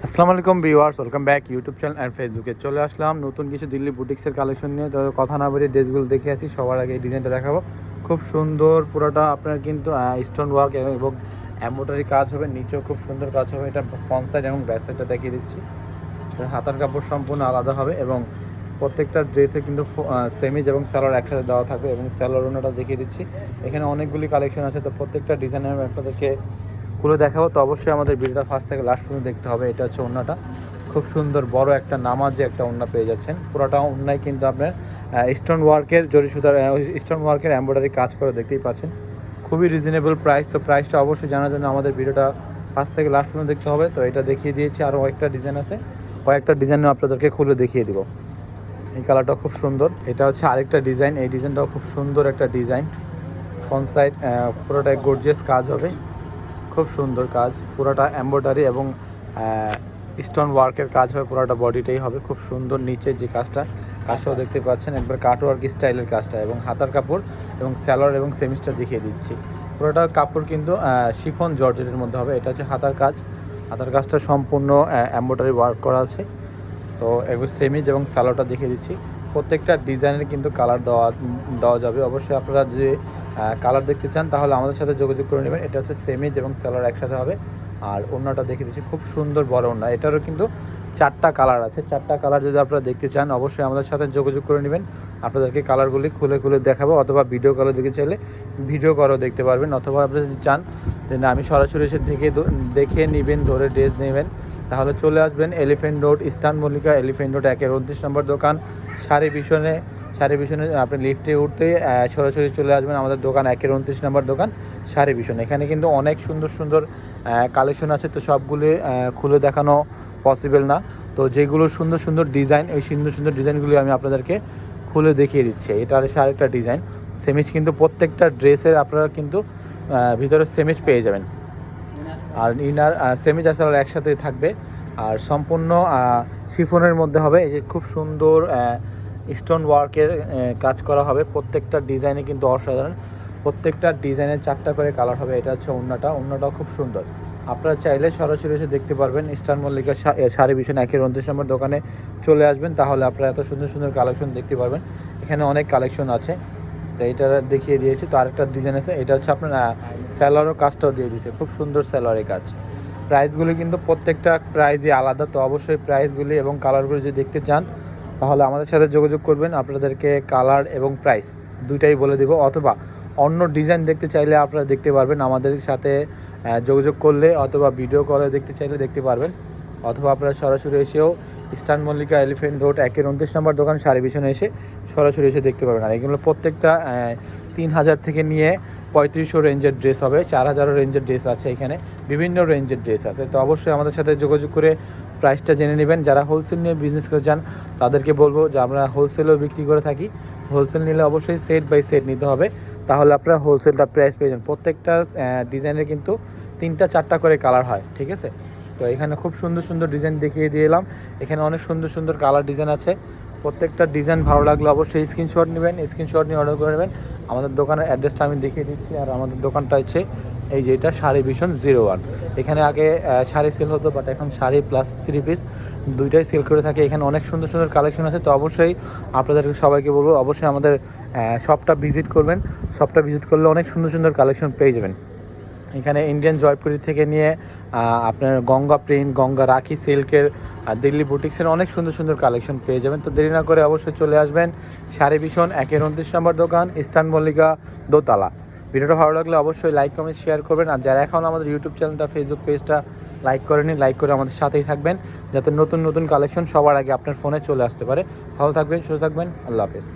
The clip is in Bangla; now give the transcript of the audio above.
আসসালামু আলাইকুম viewers, welcome back YouTube channel and ফেসবুকে। চলে আসলাম নতুন কিছু দিল্লি বুটিক্সের কালেকশন নিয়ে। তো কথা না বেরিয়ে ড্রেসগুলো দেখে আছি। সবার আগে এই ডিজাইনটা দেখাবো। খুব সুন্দর, পুরোটা আপনার কিন্তু স্টোন ওয়ার্ক এবং এমব্রয়ডারি কাজ হবে, নিচেও খুব সুন্দর কাজ হবে। এটা ফ্রন্ট সাইড এবং ব্যাক সাইডটা দেখিয়ে দিচ্ছি। হাতার কাপড় সম্পূর্ণ আলাদা হবে এবং প্রত্যেকটা ড্রেসে কিন্তু সেমিজ এবং স্যালোয়ার একসাথে দেওয়া থাকবে এবং স্যালোয়ার ওনাটা দেখিয়ে দিচ্ছি। এখানে অনেকগুলি কালেকশন আছে, তো প্রত্যেকটা ডিজাইনের আপনাদেরকে খুলে দেখাবো। তো অবশ্যই আমাদের ভিডিওটা ফার্স্ট থেকে লাস্ট পর্যন্ত দেখতে হবে। এটা হচ্ছে ওড়নাটা, খুব সুন্দর বড় একটা নামাজে একটা ওড়না পেয়ে যাচ্ছেন। পুরোটা ওড়নায় কিন্তু আপনার স্টোন ওয়ার্কের জরি সুতার স্টোন ওয়ার্কের এমব্রয়ডারি কাজ করে দেখতেই পাচ্ছেন। খুবই রিজনেবল প্রাইস। তো প্রাইসটা অবশ্যই জানার জন্য আমাদের ভিডিওটা ফার্স্ট থেকে লাস্ট পর্যন্ত দেখতে হবে। তো এটা দেখিয়ে দিয়েছি, আরও কয়েকটা ডিজাইন আছে, কয়েকটা ডিজাইনও আপনাদেরকে খুলে দেখিয়ে দিব। এই কালারটা খুব সুন্দর। এটা হচ্ছে আরেকটা ডিজাইন, এই ডিজাইনটাও খুব সুন্দর একটা ডিজাইন। ফ্রন্ট সাইড পুরোটাই গর্জিয়াস কাজ হবে, খুব সুন্দর কাজ। পুরোটা এমব্রয়ডারি এবং স্টোন ওয়ার্কের কাজ হবে, পুরোটা বডিটাই হবে খুব সুন্দর। নিচে যে কাজটাও দেখতে পাচ্ছেন, একবার কাটওয়ার্ক স্টাইলের কাজটা এবং হাতার কাপড় এবং স্যালোয়ার এবং সেমিস্টার দেখিয়ে দিচ্ছি। পুরোটা কাপড় কিন্তু শিফন জর্জেটের মধ্যে হবে। এটা হচ্ছে হাতার কাজ, হাতার কাজটা সম্পূর্ণ এমব্রয়ডারি ওয়ার্ক করা আছে। তো একবার সেমিজ এবং স্যালোয়ারটা দেখিয়ে দিচ্ছি। প্রত্যেকটা ডিজাইনের কিন্তু কালার দেওয়া যাবে। অবশ্যই আপনারা যে কালার দেখতে চান তাহলে আমাদের সাথে যোগাযোগ করে নেবেন। এটা হচ্ছে সেমিজ এবং স্যালোয়ার একসাথে হবে। আর ওড়নাটা দেখিয়ে দিচ্ছি, খুব সুন্দর বড় ওড়না। এটারও কিন্তু 4টা কালার আছে। 4টা কালার যদি আপনারা দেখতে চান অবশ্যই আমাদের সাথে যোগাযোগ করে নেবেন। আপনাদেরকে কালারগুলি খুলে খুলে দেখাবো, অথবা ভিডিও কলে দেখে চাইলে ভিডিও কলেও দেখতে পারবেন। অথবা আপনারা যদি চান যে না আমি সরাসরি এসে দেখে নেবেন, ধরে ড্রেস নেবেন, তাহলে চলে আসবেন elephant road, eastern Mallika elephant road 29 নম্বর দোকান, সারি ভীষণে আপনি লিফটে উঠতে সরাসরি চলে আসবেন আমাদের দোকান, 29 নম্বর দোকান, সারি ভীষণ। এখানে কিন্তু অনেক সুন্দর সুন্দর কালেকশন আছে। তো সবগুলি খুলে দেখানো পসিবল না। তো যেগুলো সুন্দর সুন্দর ডিজাইন, এই সুন্দর সুন্দর ডিজাইনগুলি আমি আপনাদেরকে খুলে দেখিয়ে দিচ্ছি। এটা আরেকটা ডিজাইন সেমিজ, কিন্তু প্রত্যেকটা ড্রেসের আপনারা কিন্তু ভিতরে সেমিজ পেয়ে যাবেন। আর ইনার সেমিজ আর স্যালোয়ার একসাথেই থাকবে। আর সম্পূর্ণ শিফনের মধ্যে হবে। এই যে খুব সুন্দর স্টোন ওয়ার্কের কাজ করা হবে। প্রত্যেকটা ডিজাইনে কিন্তু অসাধারণ। প্রত্যেকটা ডিজাইনের 4টা করে কালার হবে। এটা হচ্ছে ওড়নাটাও খুব সুন্দর। আপনারা চাইলে সরাসরি এসে দেখতে পারবেন। ইস্টার্ন মল্লিকা সারি ভীষণ 29 নম্বর দোকানে চলে আসবেন, তাহলে আপনারা এত সুন্দর সুন্দর কালেকশন দেখতে পারবেন। এখানে অনেক কালেকশন আছে, তো এটা দেখিয়ে দিয়েছি। তো আরেকটা ডিজাইন আছে, এটা হচ্ছে আপনার স্যালোয়ারও কাজটাও দিয়ে দিয়েছে, খুব সুন্দর স্যালোয়ারের কাজ। প্রাইসগুলি কিন্তু প্রত্যেকটা প্রাইসই আলাদা। তো অবশ্যই প্রাইসগুলি এবং কালারগুলি যদি দেখতে চান তাহলে আমাদের সাথে যোগাযোগ করবেন। আপনাদেরকে কালার এবং প্রাইস দুইটাই বলে দেব। অথবা অন্য ডিজাইন দেখতে চাইলে আপনারা দেখতে পারবেন আমাদের সাথে যোগাযোগ করলে, অথবা ভিডিও কলে দেখতে চাইলে দেখতে পারবেন। অথবা আপনারা সরাসরি এসেও ইস্টার্ন মল্লিকা এলিফ্যান্ট রোড 29 নম্বর দোকান সারি ভীষণে এসে সরাসরি এসে দেখতে পারবেন। আর এগুলো প্রত্যেকটা 3000 থেকে নিয়ে 3500 রেঞ্জের ড্রেস হবে। 4000 রেঞ্জের ড্রেস আছে, এখানে বিভিন্ন রেঞ্জের ড্রেস আছে। তো অবশ্যই আমাদের সাথে যোগাযোগ করে প্রাইসটা জেনে নেবেন। যারা হোলসেল নিয়ে বিজনেস করে যান তাদেরকে বলবো যে আমরা হোলসেলও বিক্রি করে থাকি। হোলসেল নিলে অবশ্যই সেট বাই সেট নিতে হবে, তাহলে আপনারা হোলসেলটা প্রাইস পেয়ে যান। প্রত্যেকটা ডিজাইনের কিন্তু 3টা 4টা করে কালার হয়, ঠিক আছে। তো এখানে খুব সুন্দর সুন্দর ডিজাইন দেখিয়ে দিয়ে এলাম। এখানে অনেক সুন্দর সুন্দর কালার ডিজাইন আছে। প্রত্যেকটা ডিজাইন ভালো লাগলে অবশ্যই স্ক্রিনশট নেবেন, স্ক্রিনশট নিয়ে অর্ডার করে নেবেন। আমাদের দোকানের অ্যাড্রেসটা আমি দেখিয়ে দিচ্ছি। আর আমাদের দোকানটা হচ্ছে এই যে এটা সারি ভীষণ 01। এখানে আগে শাড়ি সেল হতো, বাট এখন শাড়ি প্লাস 3 পিস দুইটাই সেল করে থাকে। এখানে অনেক সুন্দর সুন্দর কালেকশন আছে। তো অবশ্যই আপনাদেরকে সবাইকে বলবো অবশ্যই আমাদের শপটা ভিজিট করবেন। শপটা ভিজিট করলে অনেক সুন্দর সুন্দর কালেকশন পেয়ে যাবেন। এখানে ইন্ডিয়ান জয়পুরি থেকে নিয়ে আপনার গঙ্গা প্রিন্ট, গঙ্গা রাখি সিল্কের, দিল্লি বুটিক্সের অনেক সুন্দর সুন্দর কালেকশন পেয়ে যাবেন। তো দেরি না করে অবশ্যই চলে আসবেন সারি ভীষণ 29 নম্বর দোকান, ইস্টার্ন মল্লিকা দোতলা। ভিডিওটা ভালো লাগলে অবশ্যই লাইক কমেন্ট শেয়ার করবেন। আর যারা এখন আমাদের ইউটিউব চ্যানেলটা ফেসবুক পেজটা লাইক করেনি, লাইক করে আমাদের সাথেই থাকবেন, যাতে নতুন নতুন কালেকশন সবার আগে আপনার ফোনে চলে আসতে পারে। ভালো থাকবেন, সুস্থ থাকবেন, আল্লাহ হাফেজ।